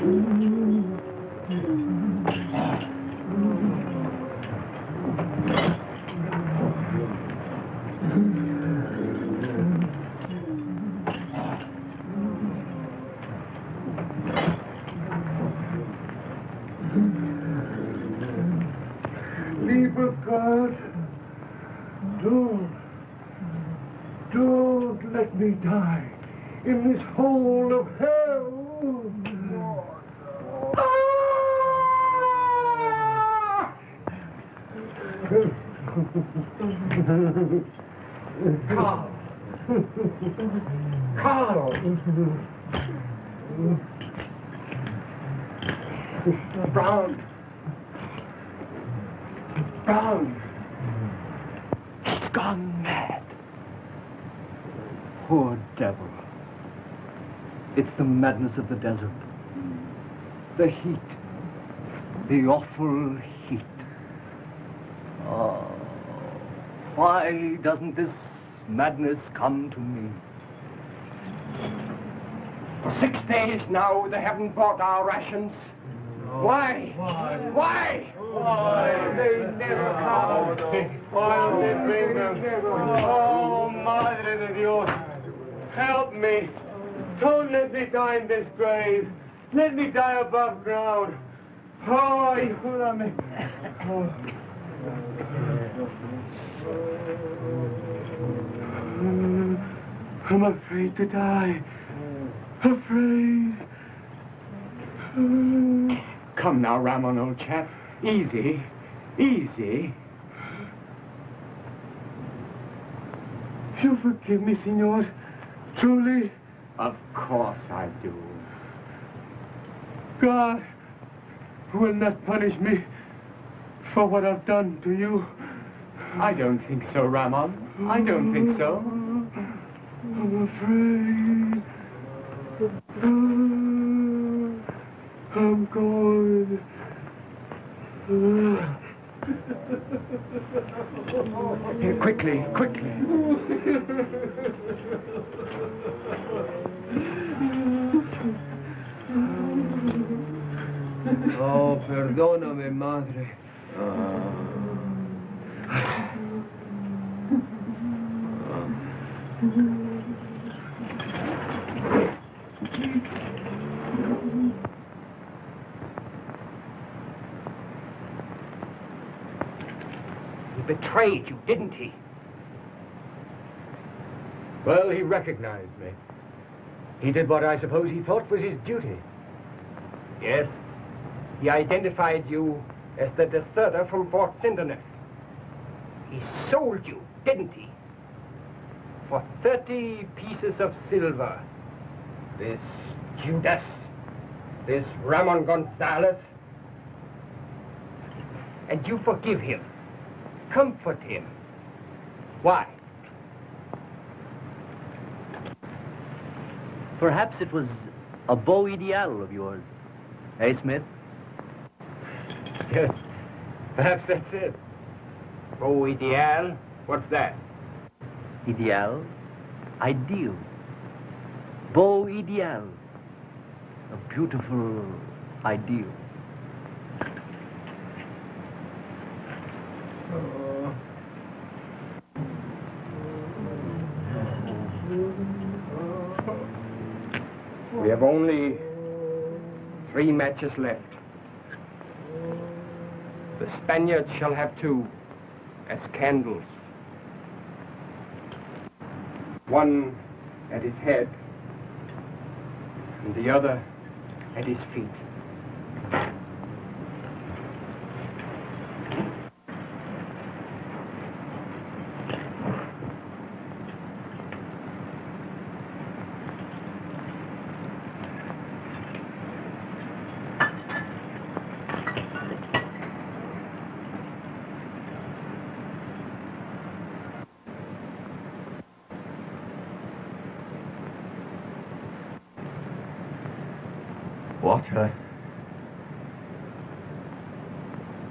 Lieber God, don't let me die in this hole of hell. Carl! Brown! He's gone mad. Poor devil. It's the madness of the desert. The heat. The awful heat. Oh, why doesn't this madness come to me? For 6 days now, they haven't bought our rations. Why? They never come. Why don't they bring them? Oh, Madre de Dios, help me. Don't let me die in this grave. Let me die above ground. Oh, ayúdame. Oh. I'm afraid to die. Afraid. Come now, Ramon, old chap. Easy. You forgive me, senor? Truly? Of course I do. God will not punish me for what I've done to you. I don't think so, Ramon. I don't think so. I'm afraid. I'm going. Here, quickly. Oh, perdóname, madre. He betrayed you, didn't he? Well, he recognized me. He did what I suppose he thought was his duty. Yes. He identified you as the deserter from Fort Sinderneff. He sold you, didn't he? For 30 pieces of silver. This Judas, this Ramon Gonzalez. And you forgive him. Comfort him. Why? Perhaps it was a Beau Ideal of yours. Eh, Smith? Yes, perhaps that's it. Beau Ideal? What's that? Ideal? Ideal. Beau Ideal. A beautiful ideal. We have only 3 matches left. The Spaniards shall have 2 as candles. One at his head and the other at his feet.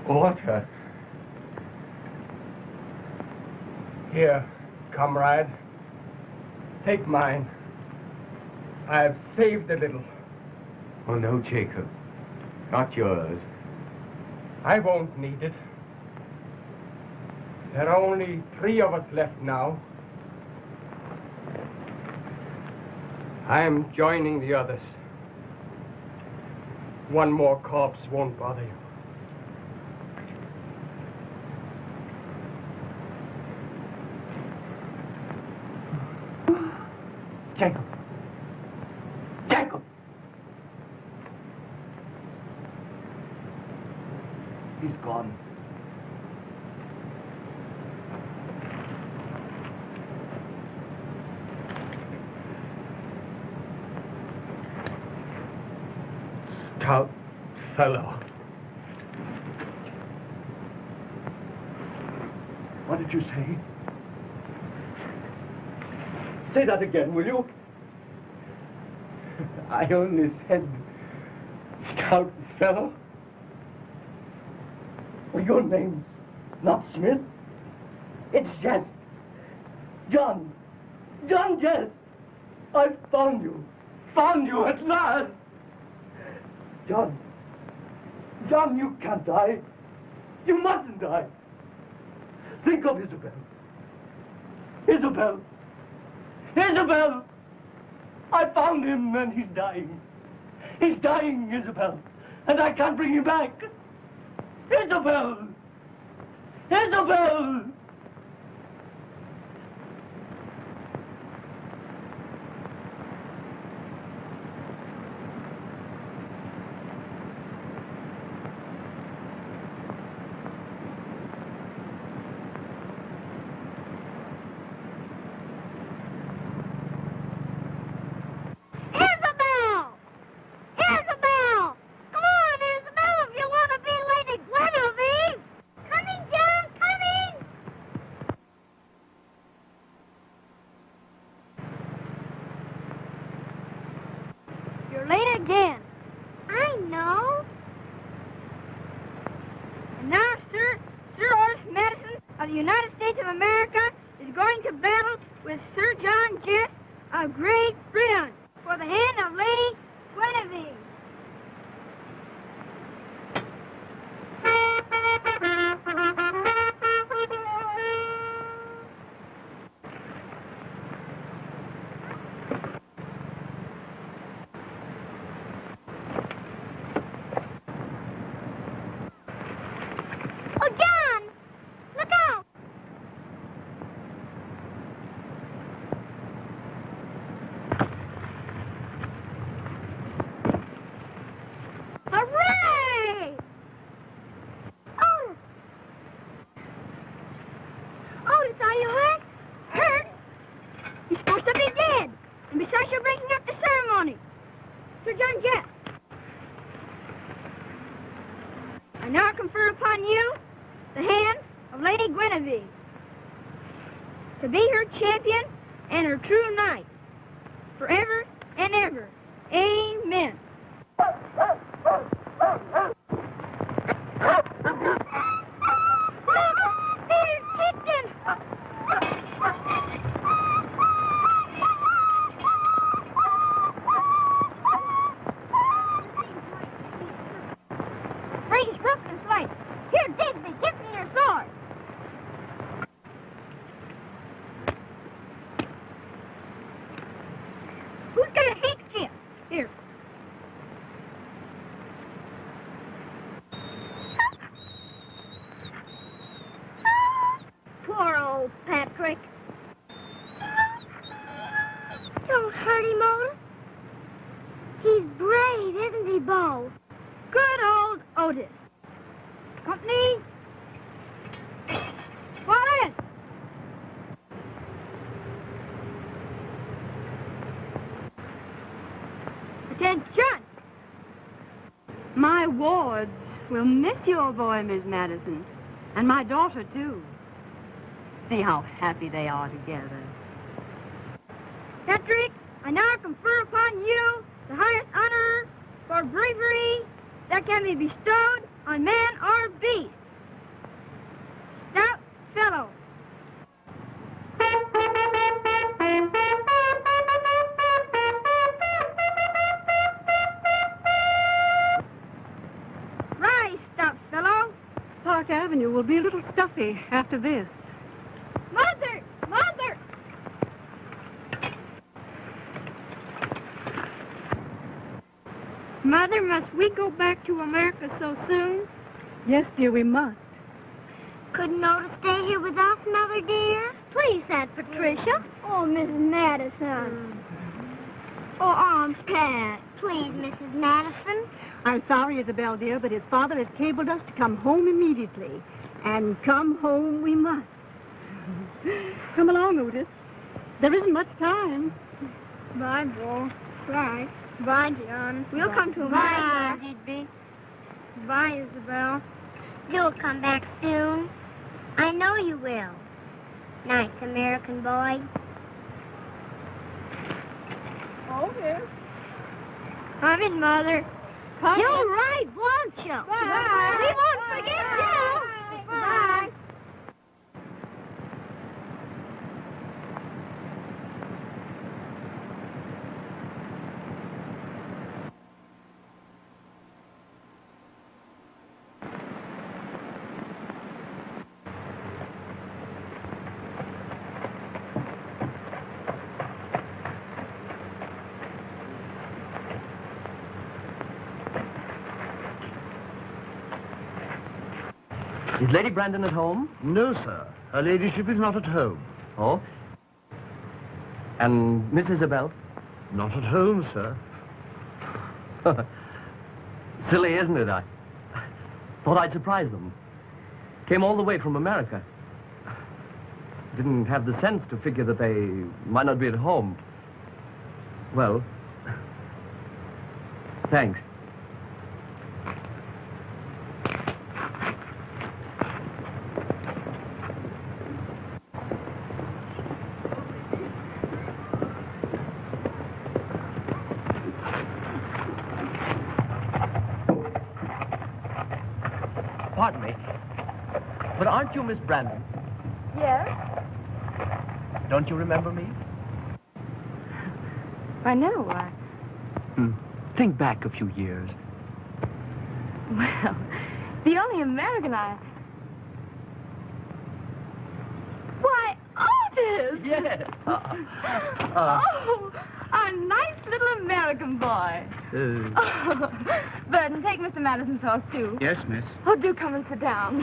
Water. Here, comrade. Take mine. I have saved a little. Oh, no, Jacob. Not yours. I won't need it. There are only 3 of us left now. I am joining the others. One more corpse won't bother you. Jacob. Jacob! He's gone. Stout fellow. What did you say? Say that again, will you? I only said stout fellow. Well, your name's not Smith. It's Jess. John. John Jess. I've found you. Found you at last. John. John, you can't die. You mustn't die. Think of Isabel. Isabel. Isabel! I found him and he's dying. He's dying, Isabel. And I can't bring him back. Isabel! Isabel! You're late again. I know. And now, Sir Horace Madison of the United States of America is going to battle with Sir John Jess of Great Britain for the hand of Lady Guinevere. Oh, John! Look out! Hooray! Otis! Otis, are you hurt? Hurt? You're supposed to be dead. And besides, you're breaking up the ceremony. Sir John Jess. I now confer upon you the hand of Lady Guinevere to be her champion and her true knight forever and ever. Amen. There's Chicken! Brady's broken his leg. Here, Digby, give me your sword. Who's got a handkerchief? Here. Poor old Patrick. Don't hurt him, Otis. He's brave, isn't he, Beau? Good old Otis. Company. Fall in. Attention. My wards will miss your boy, Miss Madison, and my daughter, too. See how happy they are together. Patrick, I now confer upon you the highest honor for bravery that can be bestowed on man or beast. Stout fellow. will be a little stuffy after this. Mother! Mother! Mother, must we go back to America so soon? Yes, dear, we must. Couldn't Otis stay here with us, Mother dear? Please, Aunt Patricia. Oh, Mrs. Madison. Oh, Aunt Pat. Please, Mrs. Madison. I'm sorry, Isabel, dear, but his father has cabled us to come home immediately. And come home we must. Come along, Otis. There isn't much time. Bye, Bo. Bye. Bye, John. We'll come to America. Bye, Digby. Bye, Isabel. You'll come back soon. I know you will. Nice American boy. Okay. Come in, Mother. Come You're in. right, won't you? Bye. We won't forget you. Bye. Is Lady Brandon at home? No, sir. Her ladyship is not at home. Oh? And Miss Isabel? Not at home, sir. Silly, isn't it? I thought I'd surprise them. Came all the way from America. Didn't have the sense to figure that they might not be at home. Well, thanks. Pardon me, but aren't you Miss Brandon? Yes? Don't you remember me? I know. Think back a few years. Well, the only American I... Why, Otis! Yes. Oh, a nice little American boy. Oh, Burton, take Mr. Madison's horse, too. Yes, miss. Oh, do come and sit down.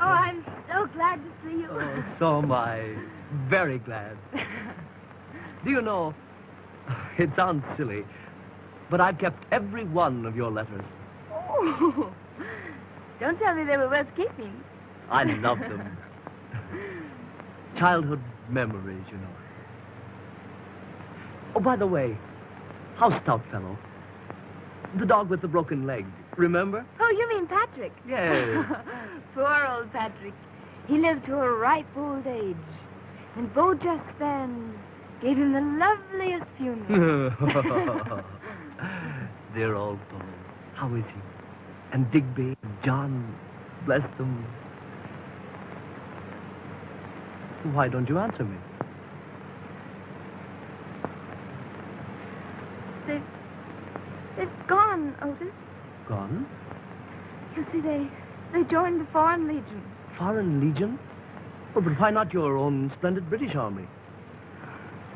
Oh, I'm so glad to see you. Oh, so am I. Very glad. Do you know, it sounds silly, but I've kept every one of your letters. Oh, don't tell me they were worth keeping. I love them. Childhood memories, you know. Oh, by the way, how's Stoutfellow? The dog with the broken leg, remember? Oh, you mean Patrick? Yes. Poor old Patrick. He lived to a ripe old age. And Beau just then gave him the loveliest funeral. Dear old Beau. How is he? And Digby and John, bless them. Why don't you answer me? They've gone, Otis. Gone? You see, they joined the Foreign Legion. Foreign Legion? Oh, but why not your own splendid British Army?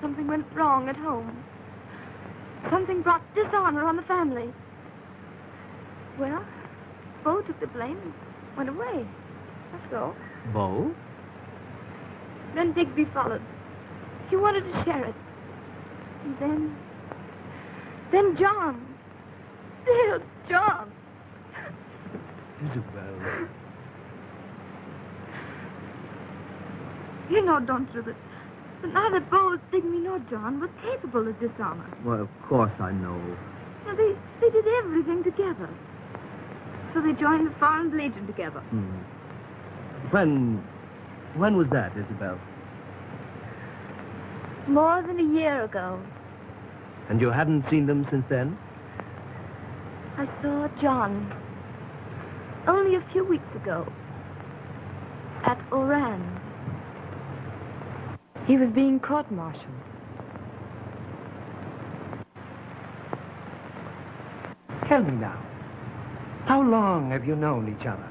Something went wrong at home. Something brought dishonor on the family. Well, Beau took the blame and went away. That's all. Beau? Then Digby followed. He wanted to share it. And then John. Dear John. Isabel. You know, don't you, that neither Beau, Digby, nor John were capable of dishonor. Well, of course I know. Now, they did everything together. So they joined the Foreign Legion together. When was that, Isabel? More than a year ago, And you haven't seen them since then? I saw John only a few weeks ago at Oran. He was being court-martialed. Tell me now, how long have you known each other?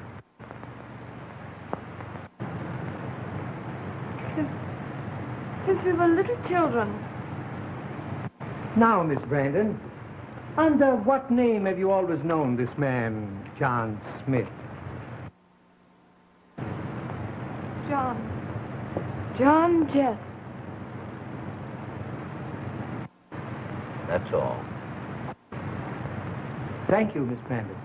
Since we were little children. Now, Miss Brandon, under what name have you always known this man, John Smith? John Jess. That's all. Thank you, Miss Brandon.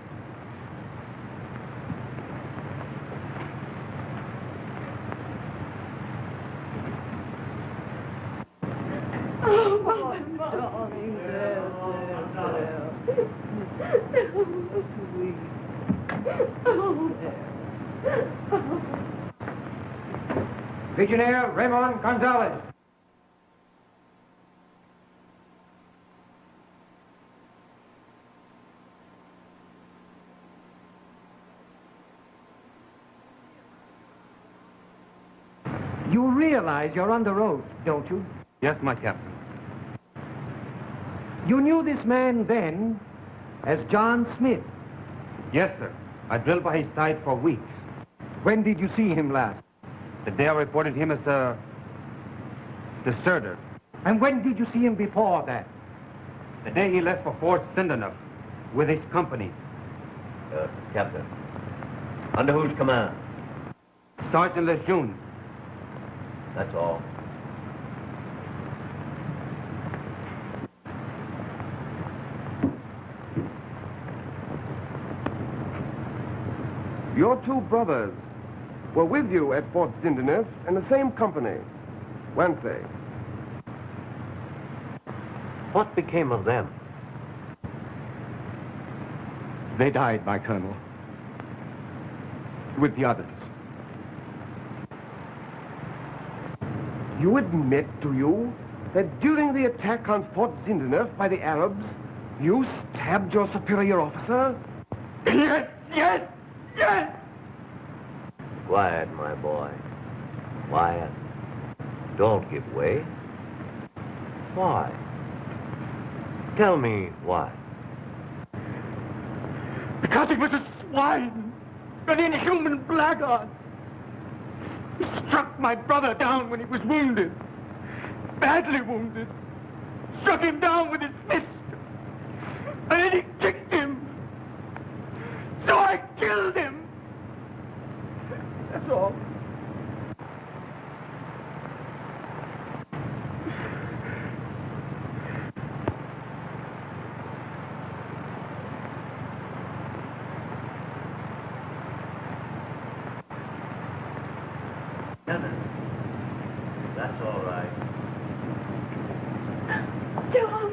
Legionnaire Raymond Gonzalez. You realize you're under oath, don't you? Yes, my captain. You knew this man then as John Smith. Yes, sir. I drilled by his side for weeks. When did you see him last? The day I reported him as a deserter. And when did you see him before that? The day he left for Fort Sindenuf with his company. Captain, under whose command? Sergeant Lejeune. That's all. Your two brothers were with you at Fort Sindenuf in the same company, weren't they? What became of them? They died, my colonel. With the others. You admit, do you, that during the attack on Fort Sindenuf by the Arabs, you stabbed your superior officer? Yes, yes, yes! Quiet, my boy. Quiet. Don't give way. Why? Tell me why. Because he was a swine, an inhuman blackguard. He struck my brother down when he was wounded, badly wounded. Struck him down with his fist, and then he kicked him. So I killed him. That's all. That's all right. John.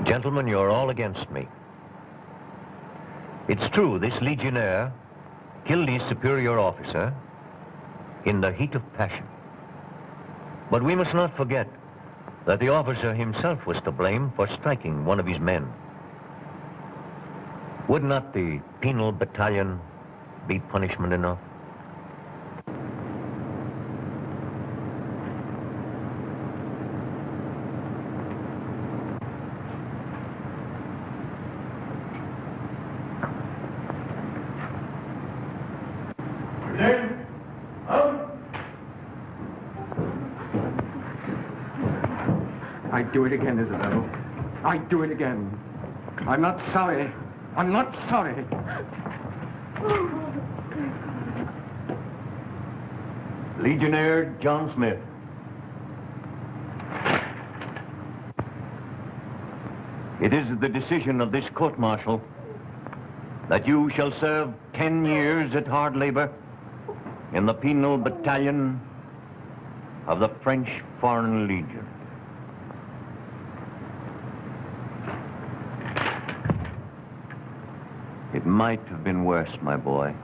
Gentlemen, you're all against me. It's true, this legionnaire killed his superior officer in the heat of passion. But we must not forget that the officer himself was to blame for striking one of his men. Would not the penal battalion be punishment enough? I'd do it again, Isabel. I'd do it again. I'm not sorry. I'm not sorry. Legionnaire John Smith. It is the decision of this court-martial that you shall serve 10 years at hard labor in the penal battalion of the French Foreign Legion. It might have been worse, my boy.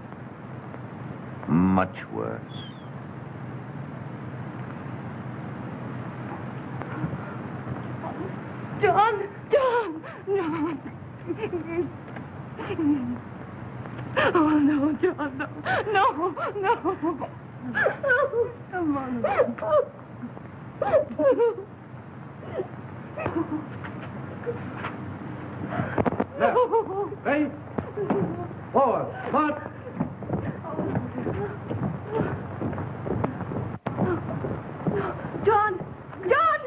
Much worse. John! John! No! Oh, no, John, no. No, no. Come on. Left. Right. Forward. March. John! John!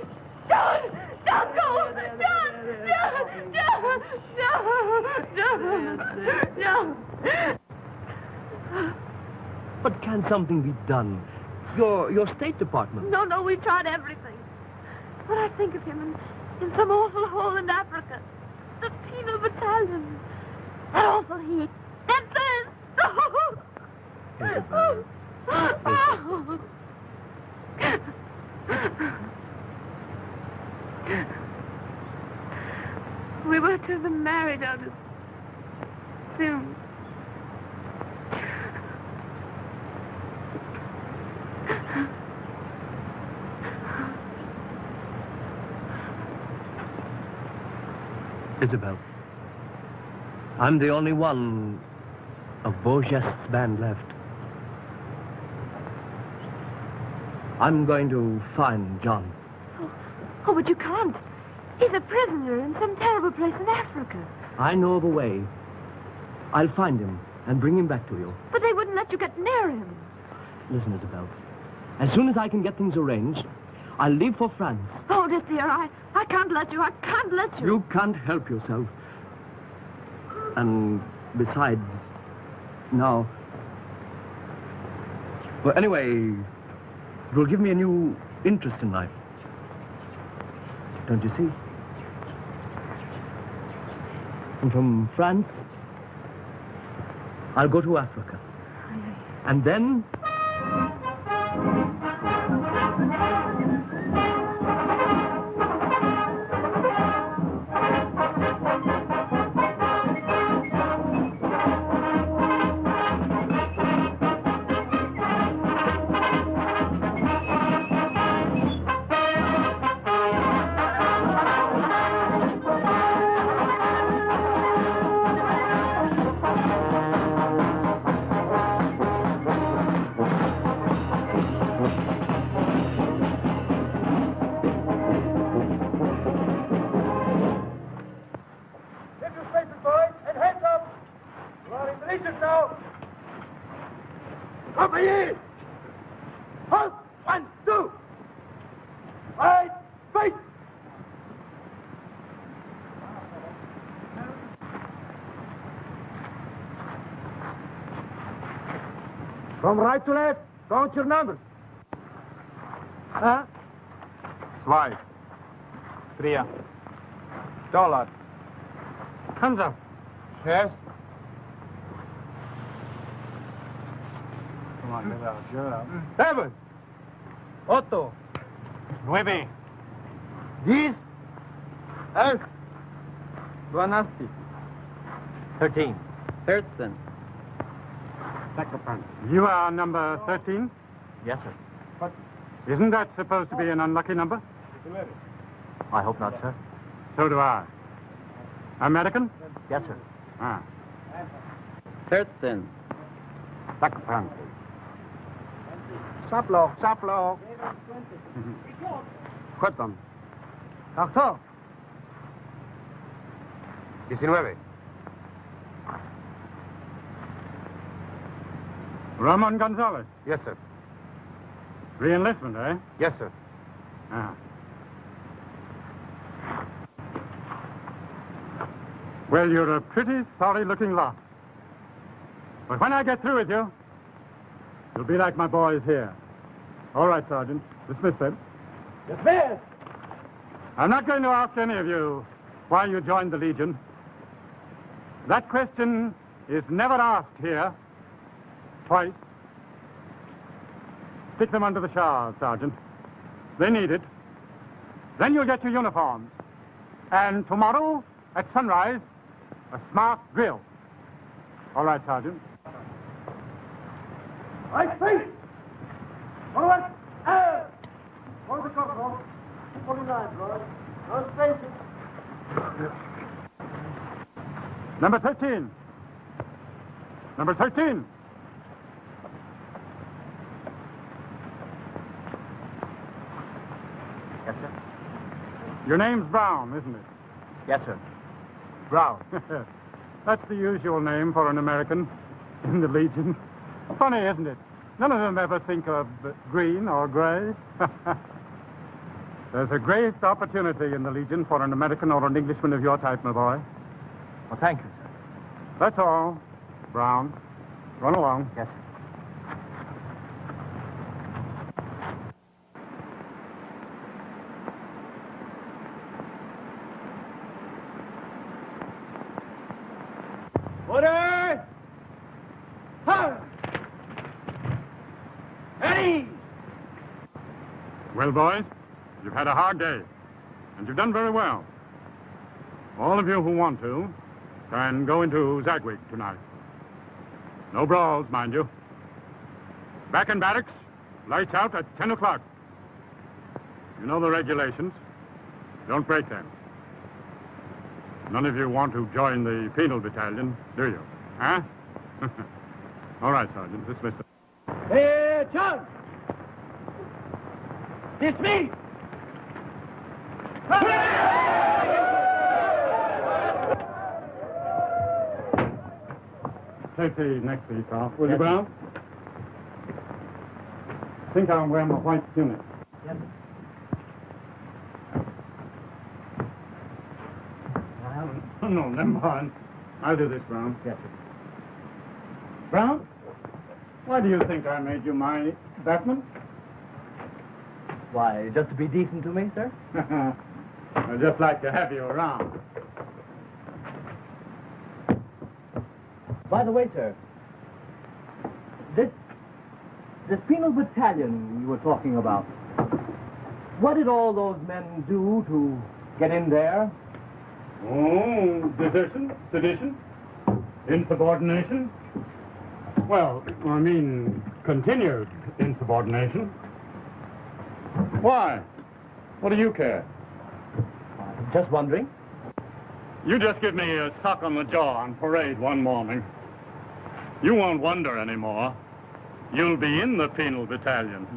John! Don't go! John! John! John! John! John! But can something be done? Your State Department. No, no, we've tried everything. When I think of him in some awful hole in Africa, the penal battalion, that awful heat, that thirst. Oh. We were to have been married out as soon. Isabel, I'm the only one of Beaugest's band left. I'm going to find John. Oh, but you can't. He's a prisoner in some terrible place in Africa. I know of a way. I'll find him and bring him back to you. But they wouldn't let you get near him. Listen, Isabel. As soon as I can get things arranged, I'll leave for France. Oh, dear, I can't let you. I can't let you. You can't help yourself. And besides, now... Well, anyway, it will give me a new interest in life. Don't you see? And from France, I'll go to Africa. And then... From right to left, count your numbers. Huh? Zwei. Three. $. Hands up. Yes. Come on, get out. Get out. 7. 8. 9. 10. 11. 12. 13. 13. You are number 13? Yes, sir. But isn't that supposed to be an unlucky number? I hope not, sir. So do I. American? Yes, sir. Ah. 13. Saplo, saplo. Cuéntame. Doctor. 19. Ramon Gonzalez. Yes, sir. Re-enlistment, eh? Yes, sir. Ah. Well, you're a pretty sorry-looking lot. But when I get through with you, you'll be like my boys here. All right, Sergeant. Dismiss them. Dismiss! I'm not going to ask any of you why you joined the Legion. That question is never asked here. Twice. Stick them under the shower, Sergeant. They need it. Then you'll get your uniforms. And tomorrow, at sunrise, a smart drill. All right, Sergeant. Right, face! Forward! Air! Hold the control. 49, boys. No spaces. Number 13. Number 13. Yes, sir. Your name's Brown, isn't it? Yes, sir. Brown. That's the usual name for an American in the Legion. Funny, isn't it? None of them ever think of green or gray. There's a great opportunity in the Legion for an American or an Englishman of your type, my boy. Well, thank you, sir. That's all. Brown, run along. Yes, sir. Order! Fire! Ready! Well, boys, you've had a hard day, and you've done very well. All of you who want to can go into Zagwig tonight. No brawls, mind you. Back in barracks, lights out at 10 o'clock. You know the regulations. Don't break them. None of you want to join the penal battalion, do you? Huh? All right, Sergeant. Dismiss them. Hey, John! Dismiss! Take the neck piece off, will you, Brown? I think I'll wear my white tunic. Yes, No, never mind. I'll do this, Brown. Yes, sir. Brown, why do you think I made you my batman? Why, just to be decent to me, sir? I'd just like to have you around. By the way, sir, this penal battalion you were talking about, what did all those men do to get in there? Oh, desertion, sedition, insubordination. Well, I mean, continued insubordination. Why? What do you care? Just wondering. You just give me a sock on the jaw on parade one morning. You won't wonder anymore. You'll be in the penal battalion.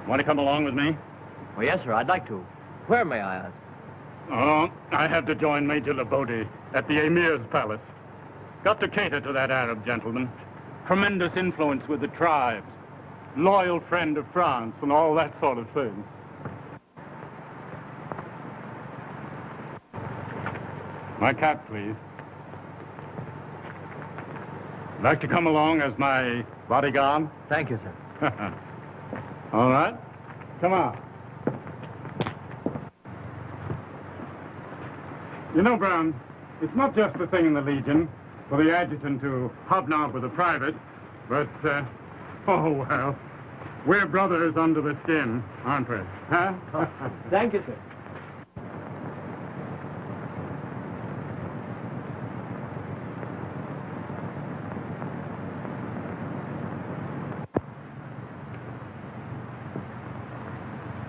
Want to come along with me? Well, yes, sir, I'd like to. Where, may I ask? Oh, I have to join Major Labode at the Emir's palace. Got to cater to that Arab gentleman. Tremendous influence with the tribes. Loyal friend of France and all that sort of thing. My cap, please. Like to come along as my bodyguard? Thank you, sir. All right. Come on. You know, Brown, it's not just the thing in the Legion for the adjutant to hobnob with a private, but, oh, well, we're brothers under the skin, aren't we? Huh? Thank you, sir.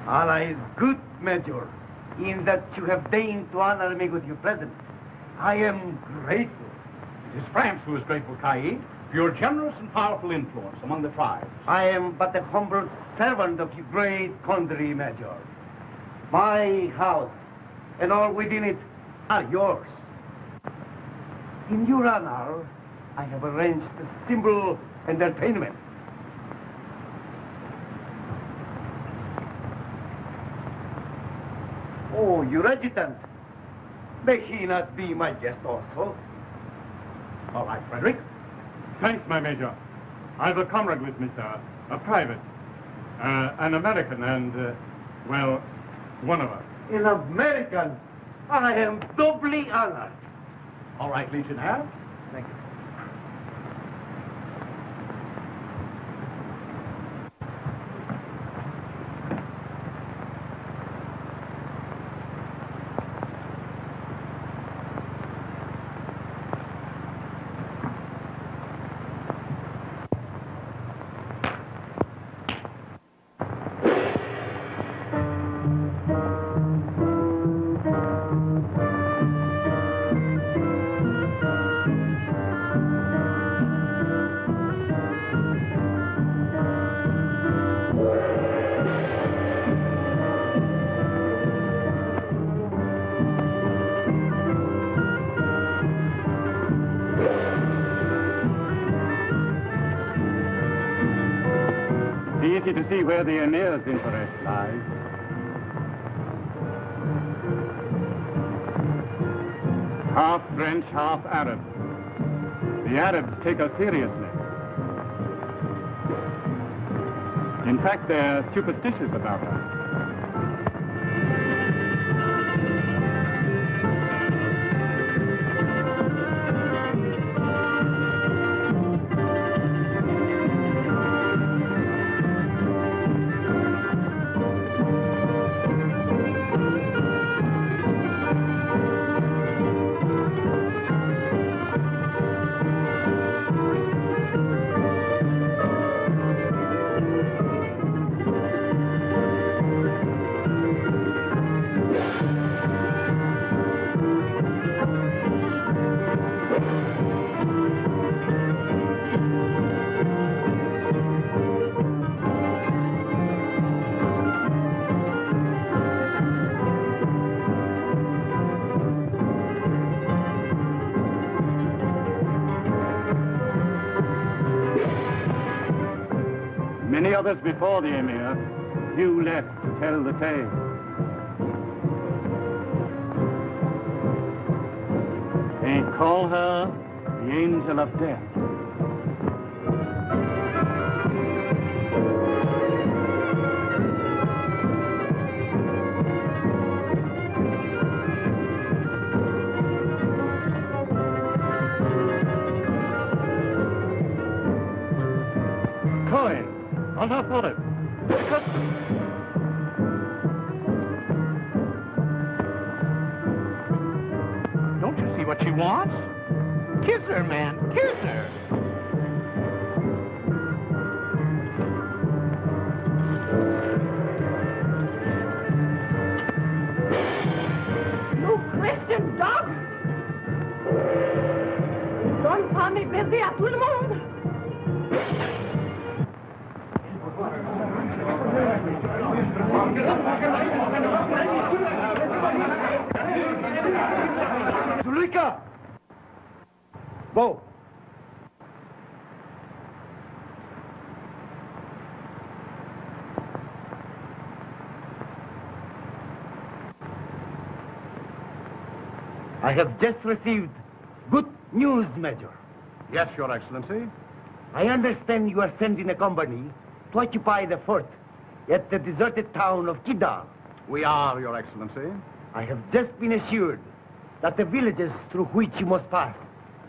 Allah is good, Major, in that you have deigned to honor me with your presence. I am grateful. It is France who is grateful, Caillie, for your generous and powerful influence among the tribes. I am but a humble servant of your great country, Major. My house and all within it are yours. In your honor, I have arranged a simple entertainment. Oh, your adjutant. May he not be my guest also? All right, Frederick. Thanks, my Major. I've a comrade with me, sir. A private. An American and, well, one of us. An American. I am doubly honored. All right, Legionnaire. Thank you. easy to see where the Emir's interest lies. Half French, half Arab. The Arabs take us seriously. In fact, they're superstitious about us. Many others before the Emir, few left to tell the tale. They call her the Angel of Death. Coin on her forehead. Don't you see what she wants? Kiss her, man. Kiss her. You Christian dog! Don't call me busy à tout le monde! Zulika! Beau! I have just received good news, Major. Yes, Your Excellency. I understand you are sending a company to occupy the fort at the deserted town of Kidal. We are, Your Excellency. I have just been assured that the villages through which you must pass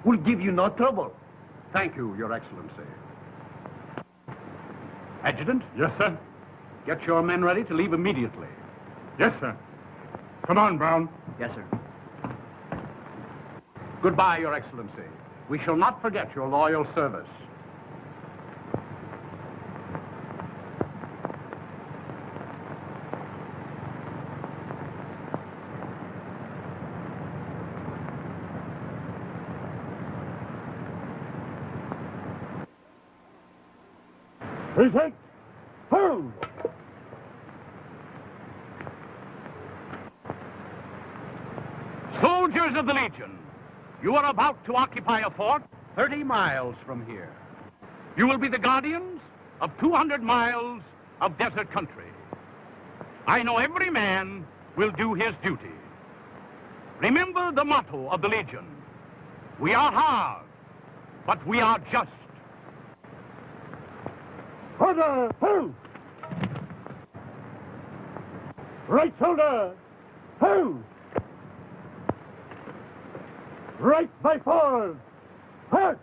will give you no trouble. Thank you, Your Excellency. Adjutant? Yes, sir. Get your men ready to leave immediately. Yes, sir. Come on, Brown. Yes, sir. Goodbye, Your Excellency. We shall not forget your loyal service. Retake! Hurl! Soldiers of the Legion, you are about to occupy a fort 30 miles from here. You will be the guardians of 200 miles of desert country. I know every man will do his duty. Remember the motto of the Legion. We are hard, but we are just. Order! Hurl! Right shoulder! Hurl! Right by forward! Hurt!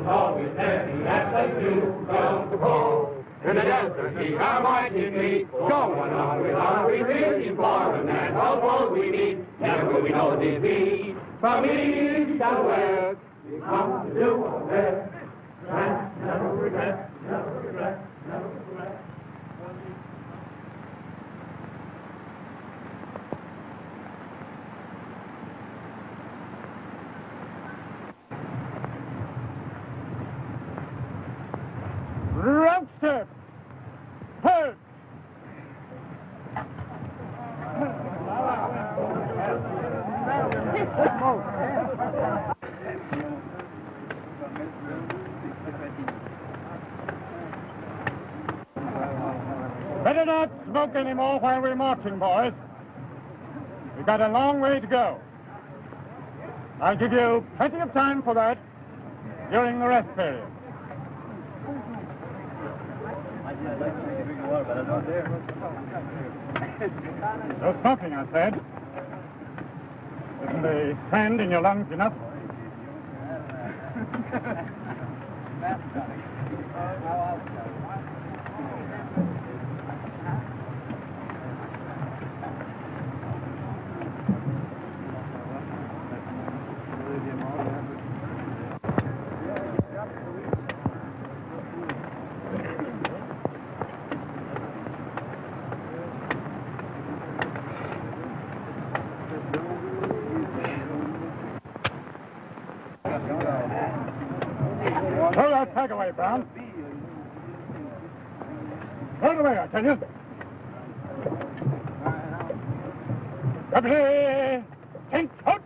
always heavy at the new drum to call. In the desert, we are marching meet, going on with our reaching for a man of all we need. Never will we know defeat. From east to west, we come to do our best. Never regret, never regret, never regret. Roadster! Hurt! Better not smoke anymore while we're marching, boys. We've got a long way to go. I'll give you plenty of time for that during the rest period. No smoking, I said. Isn't the sand in your lungs enough? Throw that tag away, Brown. Throw it away, I tell you. Deputy! Take out!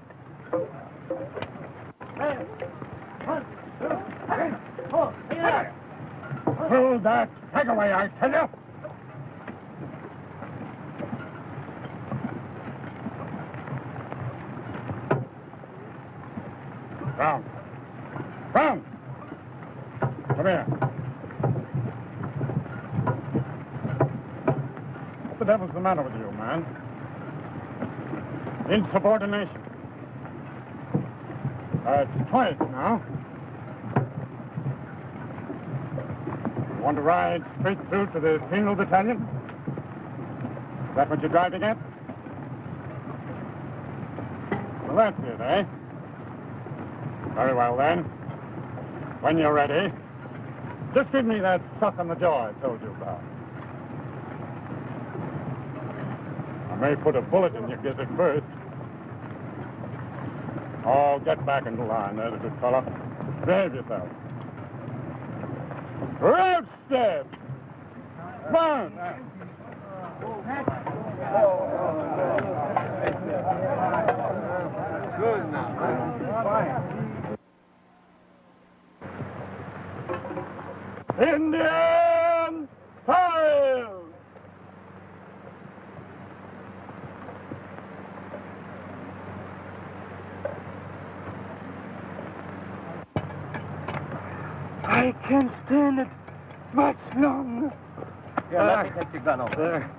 Throw that tag away, I tell you. Brown. Brown! Come here. What the devil's the matter with you, man? Insubordination. It's twice now. You want to ride straight through to the penal battalion? Is that what you're driving at? Well, that's it, eh? Very well, then. When you're ready, just give me that suck on the jaw I told you about. I may put a bullet in your gizzard first. Oh, get back into line, there's a good fellow. Behave yourself. Road step! Come on! Good now. Indian file! I can't stand it much longer. Here, let me take your gun over there.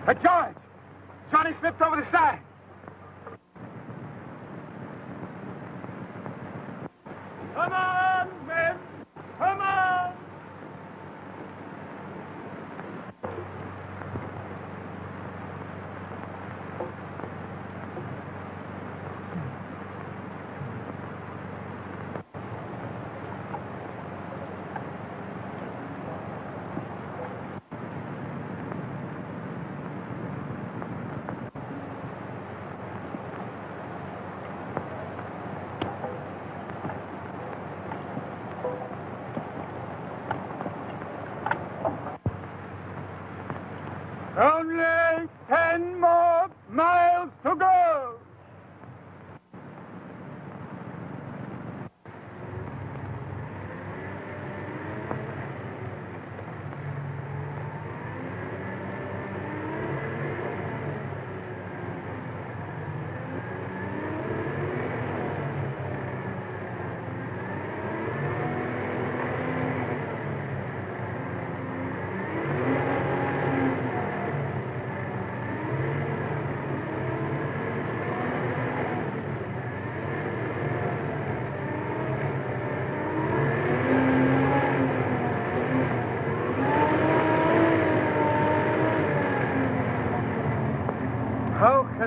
Hey, George! Johnny slipped over the side. Come on, men! Come on!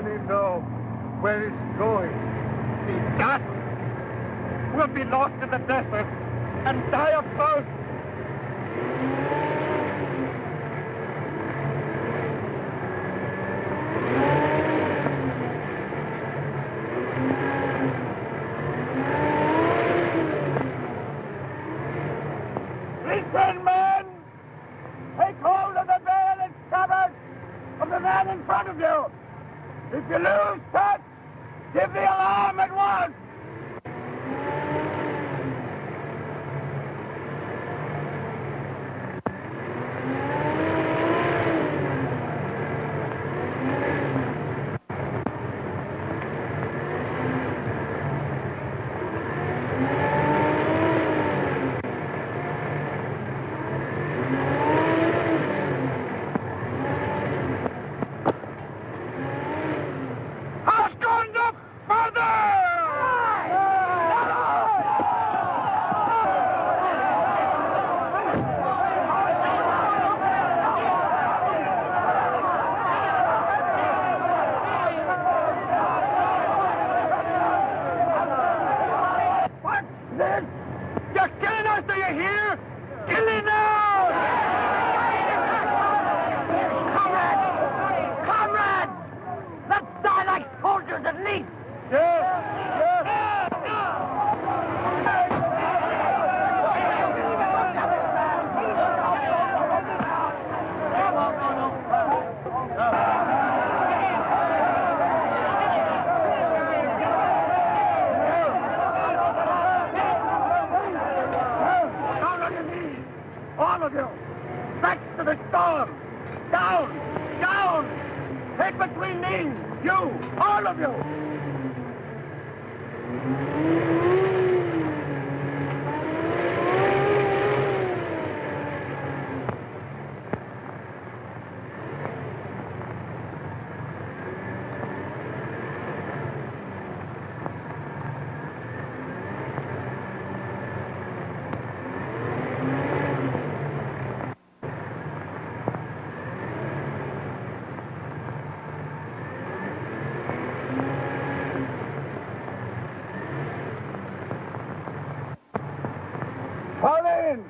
can he know where he's going? Be that? We'll be lost in the desert and die of thirst. Listen, men! Take hold of the veil and scabbard of the man in front of you. If you lose touch, give the alarm at once. You're killing us, do you hear? Killing us! Comrades! Comrades! Let's die like soldiers at least! All of you! Back to the storm! Down! Down! Head between knees! You! All of you! Fall in!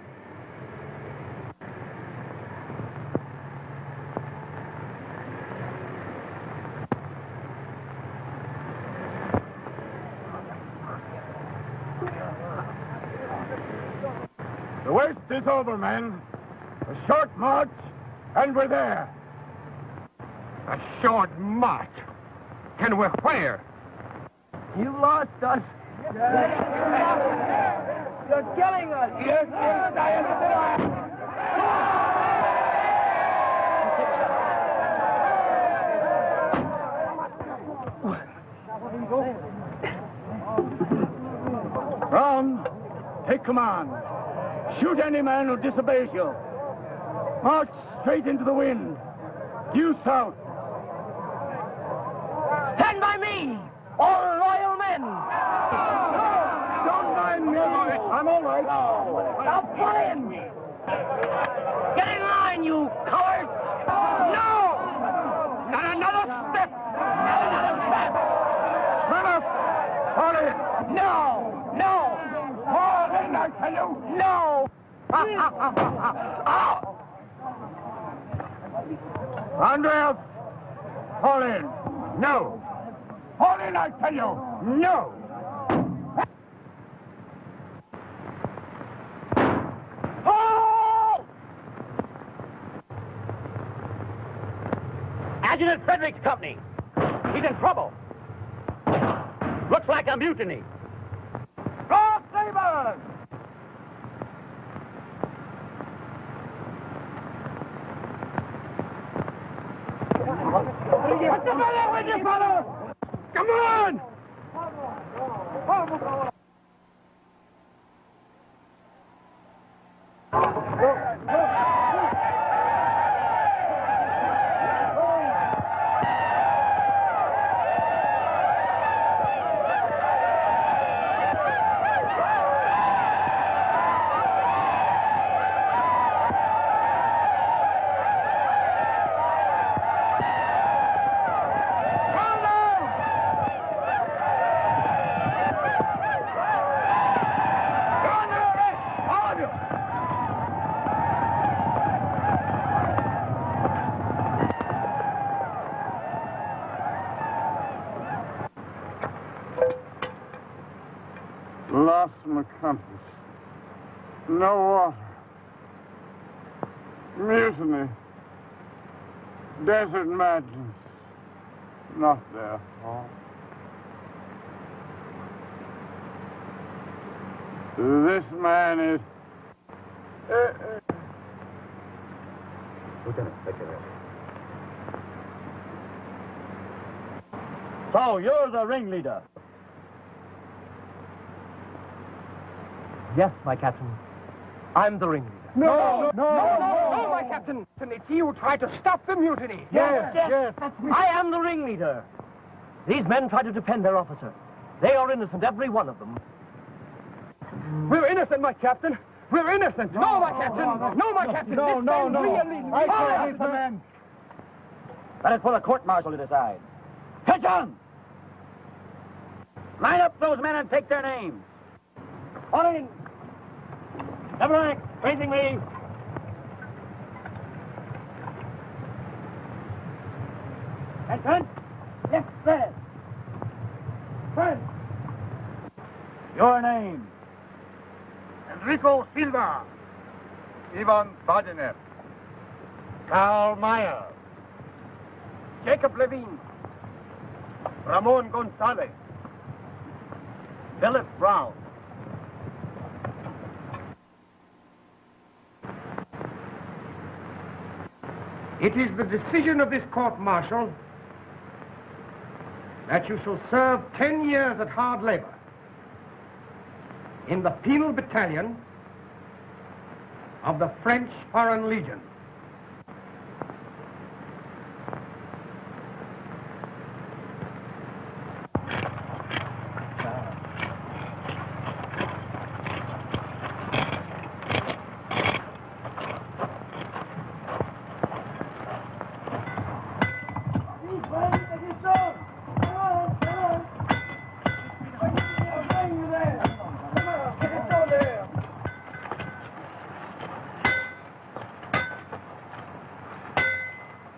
The worst is over, men. A short march, and we're there. A short march? And we're where? You lost us. You're killing us. Yes, yes, I understand. Brown, take command. Shoot any man who disobeys you. March straight into the wind. Due south. Stand by me, all loyal men. Don't mind me. I'm all right. Stop playing. Get in line, you cowards. No! Not another step. Not another step. Run up. Fall in. No! No! Fall in, I tell you. No! Andreas, fall in. No. Fall in, I tell you. No. Oh! Adjutant Frederick's company. He's in trouble. Looks like a mutiny. Cross sabers! Put the fellow with you, fellow! Come on! Hold my compass. No water. Mutiny. Desert madness. Not their fault. This man is... Lieutenant, take it easy. So, you're the ringleader? Yes, my captain. I'm the ringleader. No, my captain. It's he who tried to stop the mutiny. Yes. I am the ringleader. These men tried to defend their officer. They are innocent, every one of them. We're innocent, my captain. We're innocent. No, my captain. No, my captain. No. I can't the men. That is for the court-martial to decide. Catch on! Line up those men and take their names. All in. Double rank, facing me. And front. Left, spread. Front. Your name? Enrico Silva. Ivan Badener. Karl Meyer. Jacob Levine. Ramon Gonzalez. Philip Brown. It is the decision of this court-martial that you shall serve 10 years at hard labor in the penal battalion of the French Foreign Legion.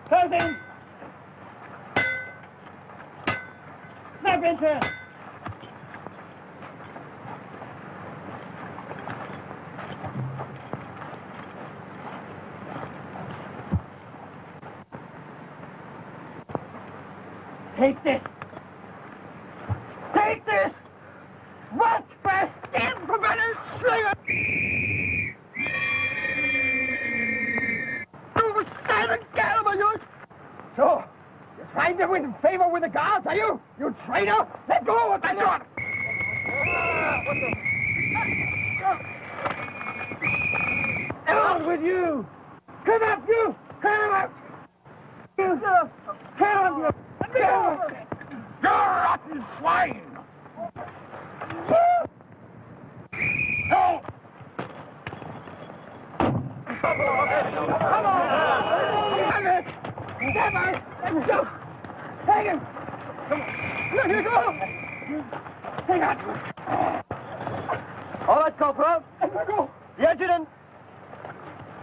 Closing! Snap into! Take this! Take this! What? Fast in for better slinger! You stand and gallop, you! So, you're trying to win favor with the guards, are you? You traitor! Let go of that gun! Out with you! Come up, you! Come up! You! Come up, you! Let me go! You rotten swine! No! Come on! Damn it! Never! Let me go! Hang him! Come on! Let me go! Hang on! All right, Corporal. Let me go! The adjutant!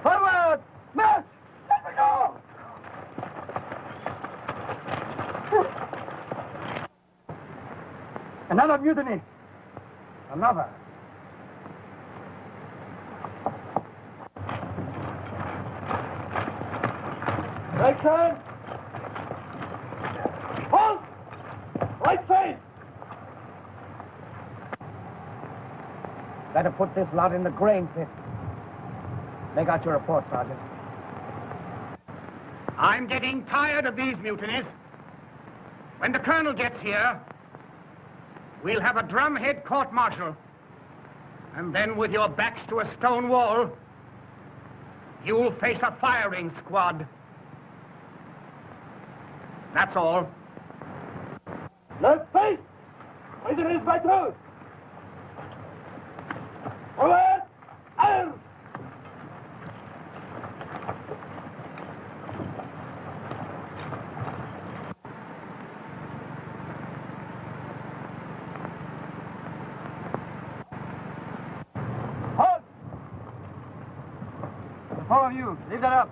Forward! March! Let me go! Another mutiny! Another. Right turn! Halt! Right face! Better put this lot in the grain pit. Make out your report, Sergeant. I'm getting tired of these mutinies. When the colonel gets here, we'll have a drumhead court-martial. And then with your backs to a stone wall, you'll face a firing squad. That's all. Left face! Raise it is by toes! Forward! Arms! Halt! All of you, leave that up.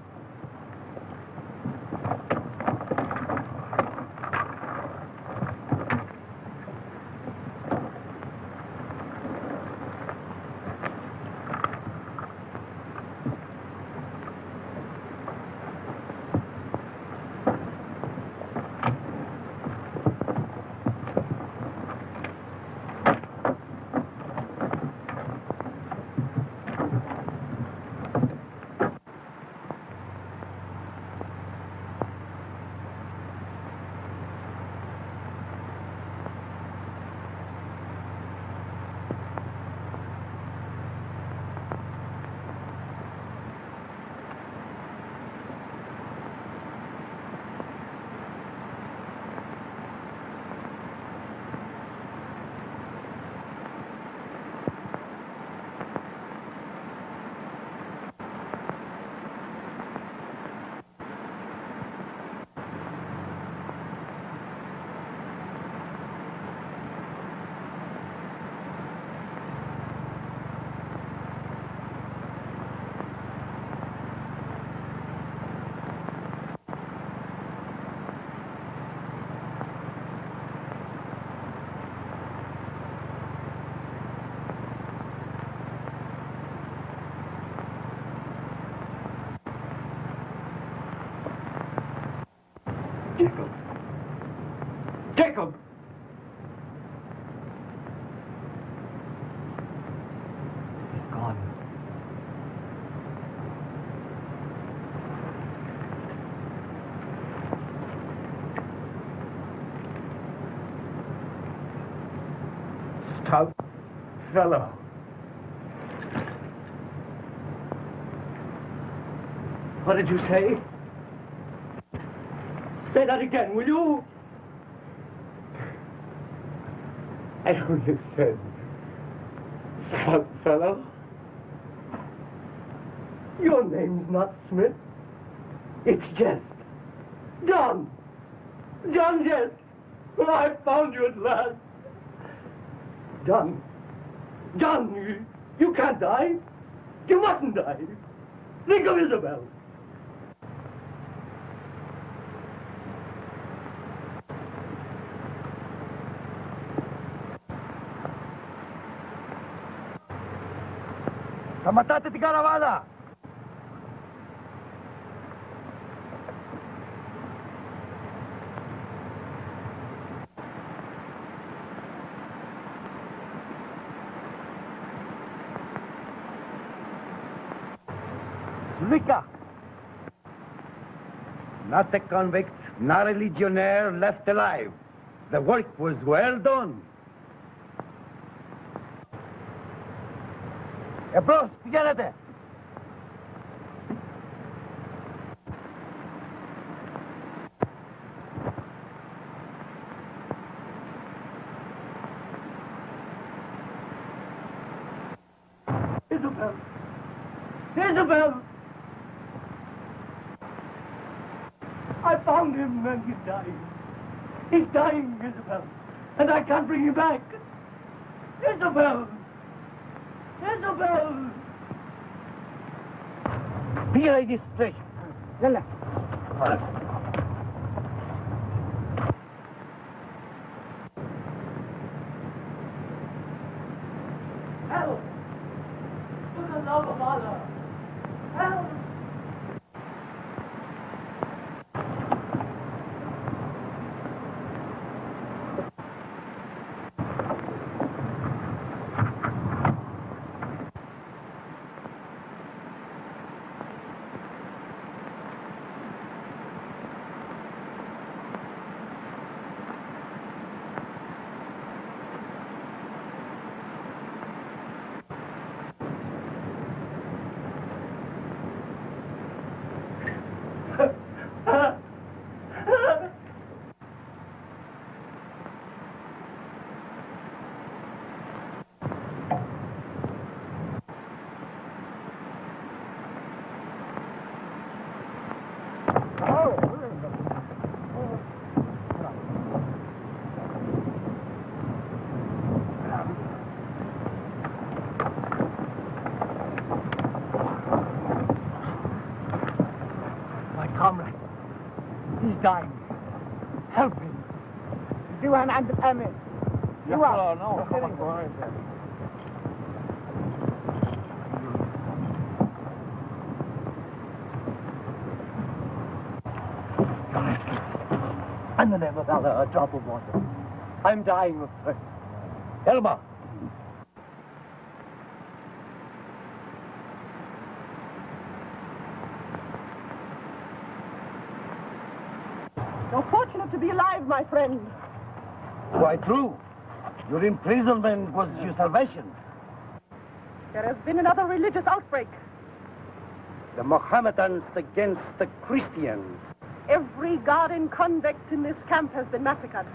Jacob. Jacob! He's gone. Stout fellow. What did you say? Say that again, will you? I only said, stout fellow. Your name's not Smith. It's Jest. John! John Jest! Well, I found you at last. John! John, you can't die. You mustn't die. Think of Isabel. Kamatate ti Caravana! Zulika! Not a convict, not a legionnaire left alive. The work was well done. Bros, fíjate. Isabel! Isabel! I found him and he's dying. He's dying, Isabel. And I can't bring him back. Isabel! Isabel! Figure this place. Lala. Help! For the love of Allah! Help! Comrade, he's dying. Help him. Diwan and Ahmed. You are. No, in the name of Allah, a drop of water. I'm dying of thirst. Elma. You're fortunate to be alive, my friend. Quite true. Your imprisonment was your salvation. There has been another religious outbreak. The Mohammedans against the Christians. Every guard and convict in this camp has been massacred.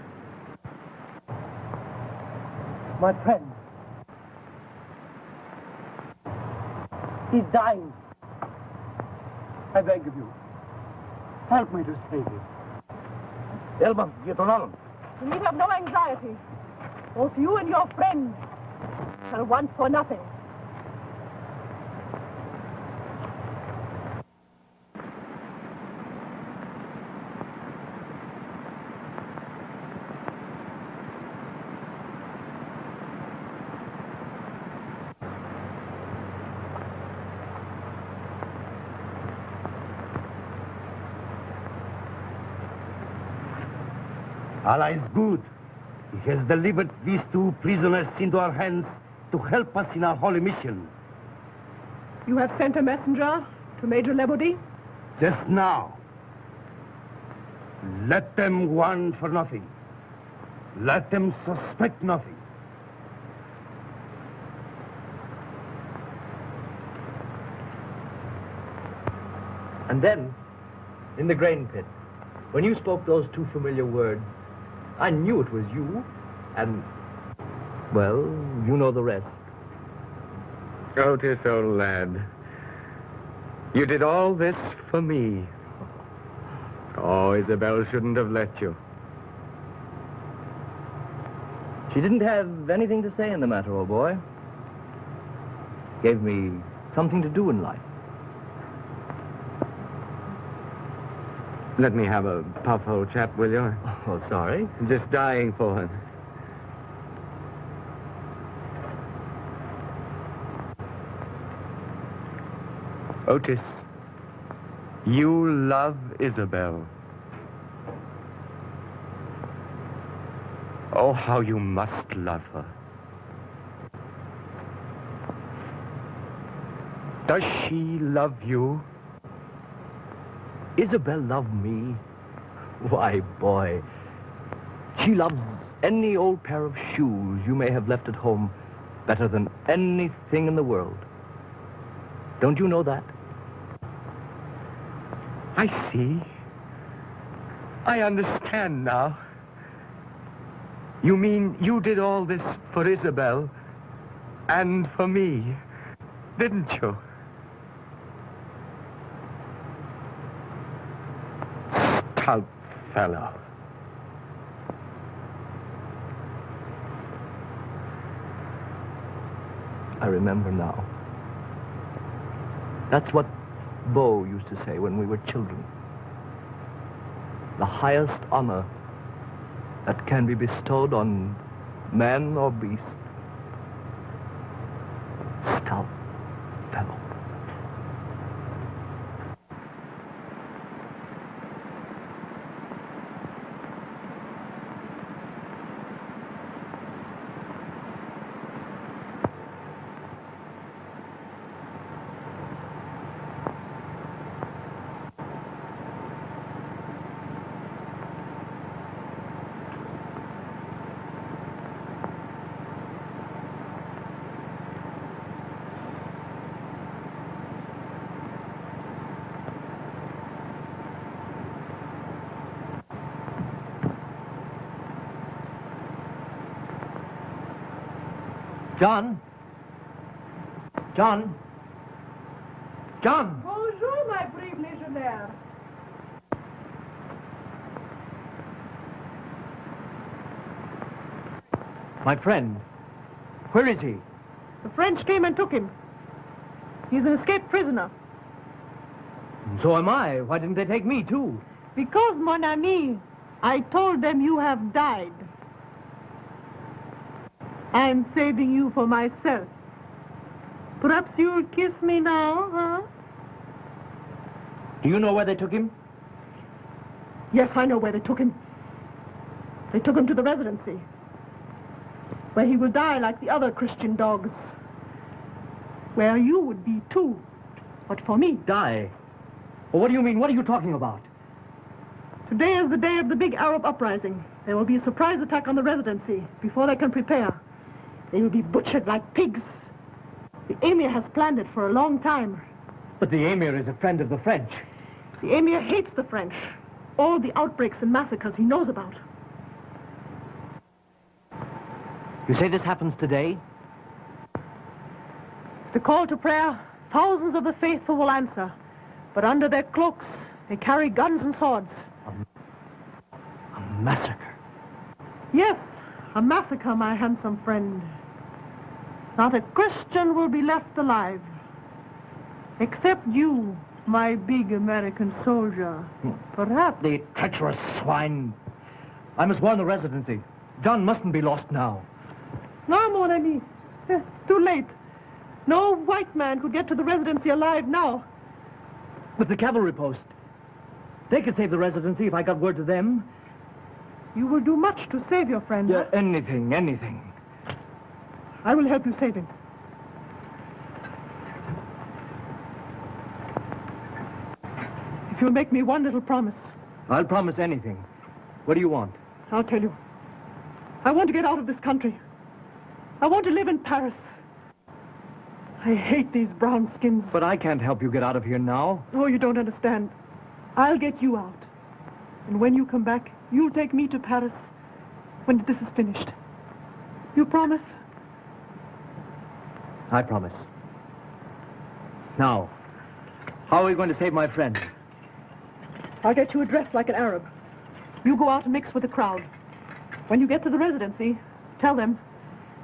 My friend. He's dying. I beg of you. Help me to save him. Elma, get on. You need have no anxiety. Both you and your friend shall want for nothing. Allah is good. He has delivered these two prisoners into our hands to help us in our holy mission. You have sent a messenger to Major Lebody? Just now. Let them warn for nothing. Let them suspect nothing. And then, in the grain pit, when you spoke those two familiar words, I knew it was you, and, well, you know the rest. Otis, old lad, you did all this for me. Oh, Isabel shouldn't have let you. She didn't have anything to say in the matter, old boy. Gave me something to do in life. Let me have a puff, old chap, will you? Oh, sorry. I'm just dying for it. Otis, you love Isabel. Oh, how you must love her. Does she love you? Isabel loved me? Why, boy, she loves any old pair of shoes you may have left at home better than anything in the world. Don't you know that? I see. I understand now. You mean you did all this for Isabel and for me, didn't you? Stout fellow. I remember now. That's what Beau used to say when we were children. The highest honor that can be bestowed on man or beast. Stout fellow. John? John? John! Bonjour, my brave legionnaire. My friend. Where is he? The French came and took him. He's an escaped prisoner. So am I. Why didn't they take me, too? Because, mon ami, I told them you have died. I'm saving you for myself. Perhaps you'll kiss me now, huh? Do you know where they took him? Yes, I know where they took him. They took him to the residency, where he will die like the other Christian dogs. Where you would be, too. But for me. Die? Well, what do you mean? What are you talking about? Today is the day of the big Arab uprising. There will be a surprise attack on the residency before they can prepare. They will be butchered like pigs. The Emir has planned it for a long time. But the Emir is a friend of the French. The Emir hates the French. All the outbreaks and massacres he knows about. You say this happens today? The call to prayer, thousands of the faithful will answer. But under their cloaks, they carry guns and swords. A massacre. Yes, a massacre, my handsome friend. Not a Christian will be left alive. Except you, my big American soldier. Perhaps. The treacherous swine. I must warn the residency. John mustn't be lost now. No, mon ami. It's too late. No white man could get to the residency alive now. But the cavalry post. They could save the residency if I got word to them. You will do much to save your friend. Yeah, anything, anything. I will help you save him. If you'll make me one little promise. I'll promise anything. What do you want? I'll tell you. I want to get out of this country. I want to live in Paris. I hate these brown skins. But I can't help you get out of here now. Oh, you don't understand. I'll get you out. And when you come back, you'll take me to Paris when this is finished. You promise? I promise. Now, how are we going to save my friend? I'll get you a dress like an Arab. You go out and mix with the crowd. When you get to the residency, tell them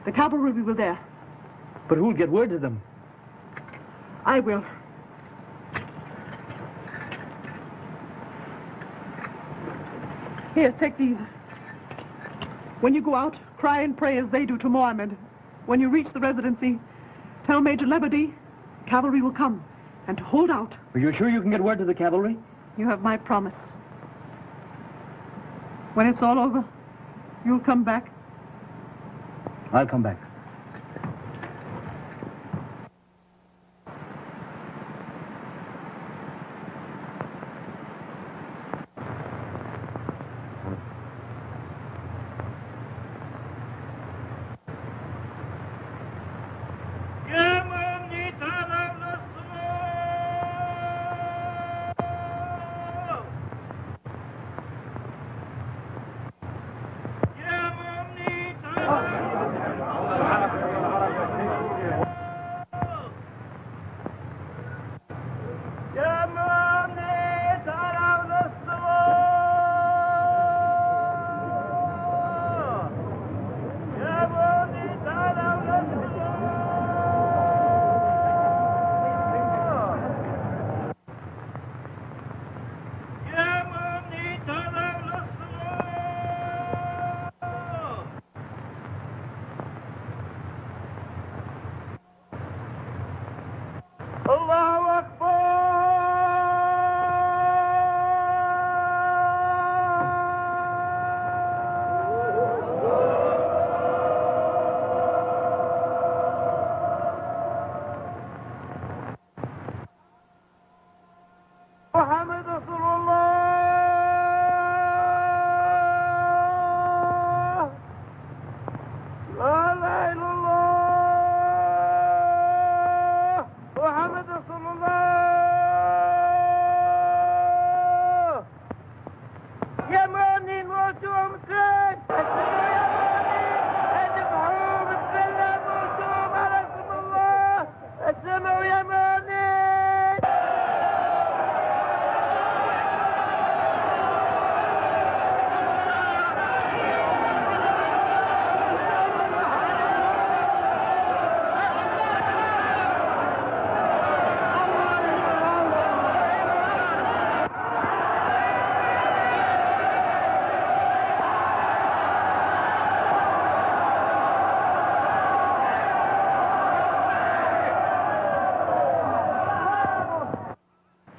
the cavalry will be there. But who'll get word to them? I will. Here, take these. When you go out, cry and pray as they do to Mohammed. When you reach the residency, tell Major Lebedy cavalry will come, and to hold out. Are you sure you can get word to the cavalry? You have my promise. When it's all over, you'll come back. I'll come back.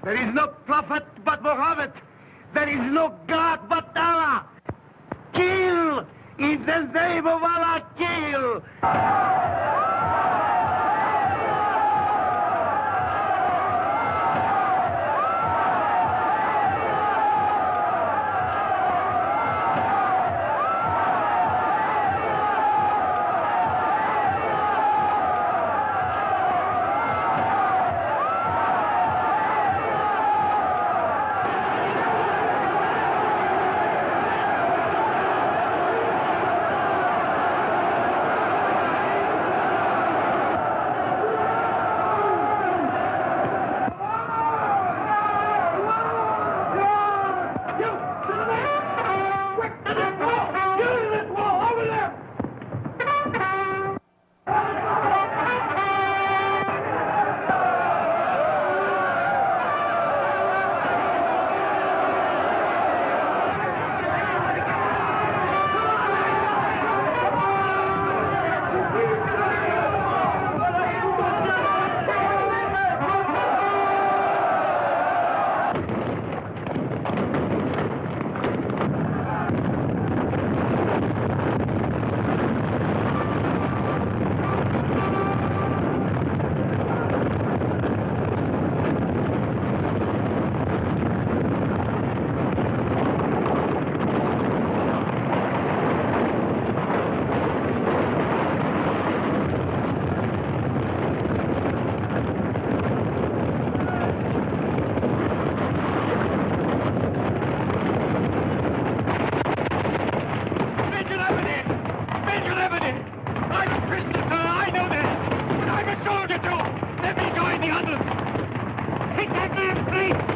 There is no prophet but Muhammad. There is no God but Allah. Kill! In the name of Allah, kill! the others! Hit that man's face!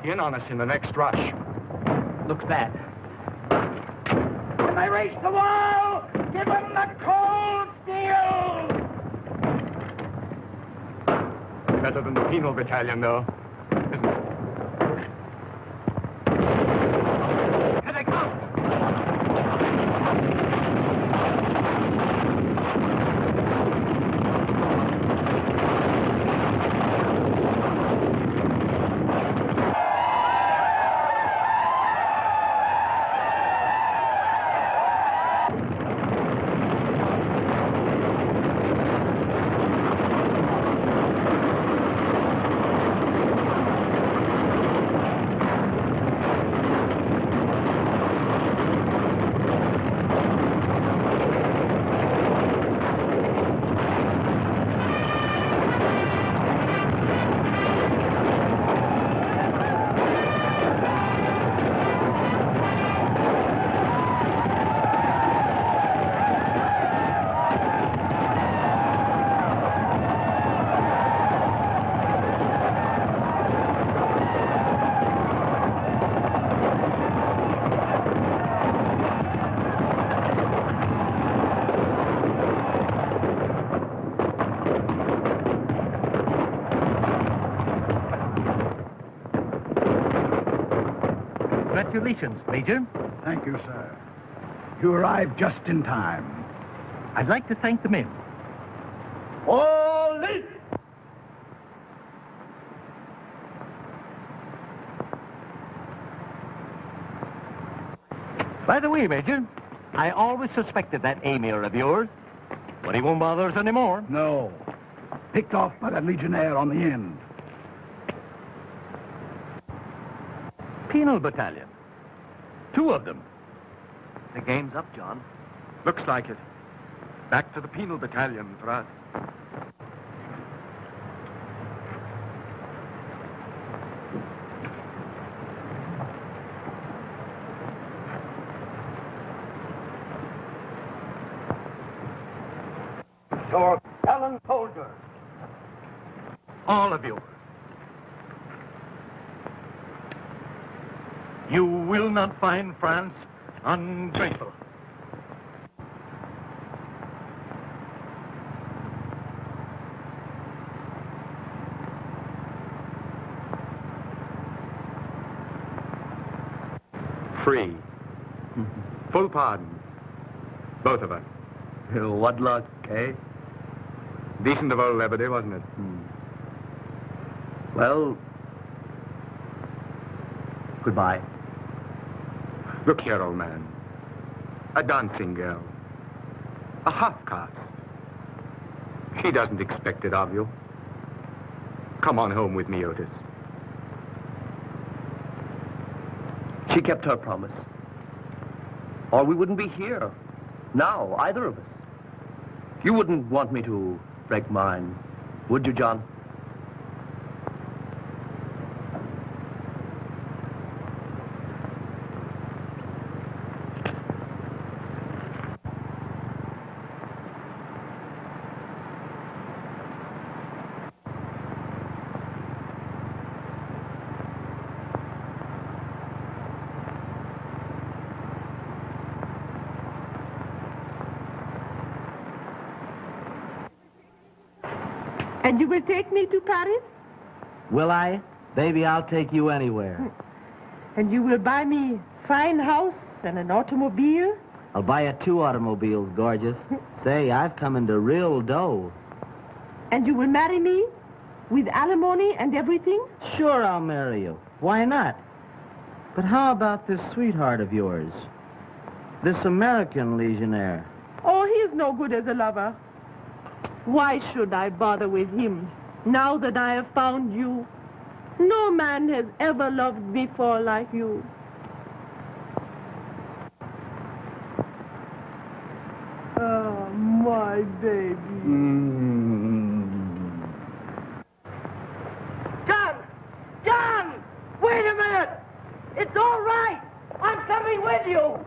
In on us in the next rush. Looks bad. When they reach the wall, give them the cold steel! Better than the penal battalion, though, isn't it? Here they come! Congratulations, Major. Thank you, sir. You arrived just in time. I'd like to thank the men. All lit! By the way, Major, I always suspected that Emir of yours, but he won't bother us anymore. No. Picked off by that Legionnaire on the end. Penal battalion. 2 of them. The game's up, John. Looks like it. Back to the penal battalion for us. Your gallant soldiers. All of you. You will not find France ungrateful. Free. Full pardon. Both of us. What luck, eh? Decent of old Liberty, wasn't it? Well, goodbye. Look here, old man. A dancing girl. A half-caste. She doesn't expect it of you. Come on home with me, Otis. She kept her promise. Or we wouldn't be here. Now, either of us. You wouldn't want me to break mine, would you, John? And you will take me to Paris? Will I? Baby, I'll take you anywhere. And you will buy me fine house and an automobile? I'll buy you 2 automobiles, gorgeous. Say, I've come into real dough. And you will marry me? With alimony and everything? Sure, I'll marry you. Why not? But how about this sweetheart of yours? This American legionnaire? Oh, he's no good as a lover. Why should I bother with him, now that I have found you? No man has ever loved before like you. Oh, my baby. John! John! Wait a minute! It's all right! I'm coming with you!